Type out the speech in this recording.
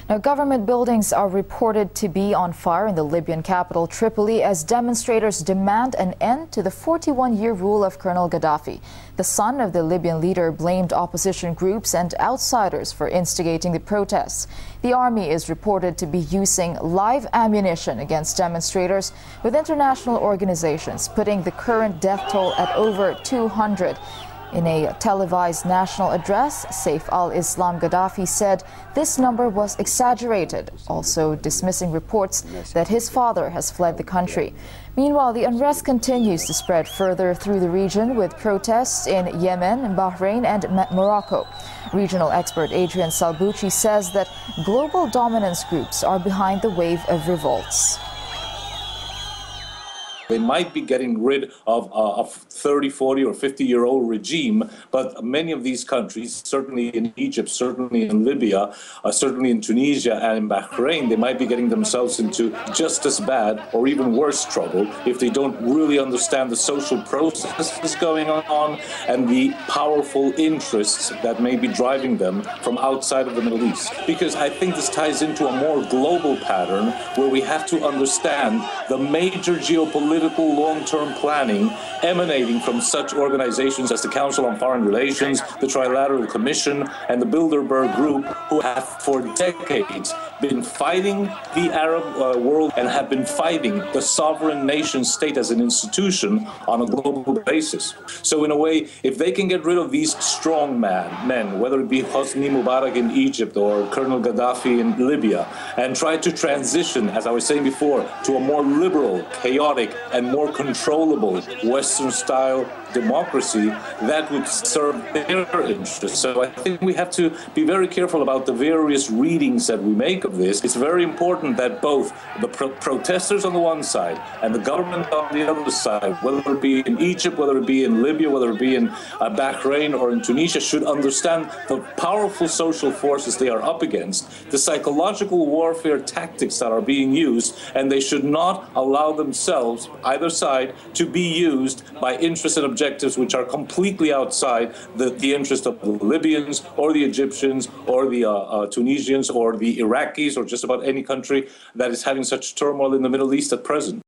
Now, government buildings are reported to be on fire in the Libyan capital, Tripoli, as demonstrators demand an end to the 41-year rule of Colonel Gaddafi. The son of the Libyan leader blamed opposition groups and outsiders for instigating the protests. The army is reported to be using live ammunition against demonstrators, with international organizations putting the current death toll at over 200. In a televised national address, Seif Al-Islam Gaddafi said this number was exaggerated, also dismissing reports that his father has fled the country. Meanwhile, the unrest continues to spread further through the region, with protests in Yemen, Bahrain and Morocco. Regional expert Adrian Salbuchi says that global dominance groups are behind the wave of revolts. They might be getting rid of a 30, 40 or 50-year-old regime, but many of these countries, certainly in Egypt, certainly in Libya, certainly in Tunisia and in Bahrain, they might be getting themselves into just as bad or even worse trouble if they don't really understand the social processes going on and the powerful interests that may be driving them from outside of the Middle East. Because I think this ties into a more global pattern where we have to understand the major geopolitical long-term planning emanating from such organizations as the Council on Foreign Relations, the Trilateral Commission, and the Bilderberg Group, who have for decades been fighting the Arab world and have been fighting the sovereign nation state as an institution on a global basis. So in a way, if they can get rid of these strong men, whether it be Hosni Mubarak in Egypt or Colonel Gaddafi in Libya, and try to transition, as I was saying before, to a more liberal, chaotic, and more controllable Western-style democracy, that would serve their interests. So I think we have to be very careful about the various readings that we make of this. It's very important that both the protesters on the one side and the government on the other side, whether it be in Egypt, whether it be in Libya, whether it be in Bahrain or in Tunisia, should understand the powerful social forces they are up against, the psychological warfare tactics that are being used, and they should not allow themselves, either side, to be used by interests and objectives which are completely outside the interest of the Libyans or the Egyptians or the Tunisians or the Iraqis or just about any country that is having such turmoil in the Middle East at present.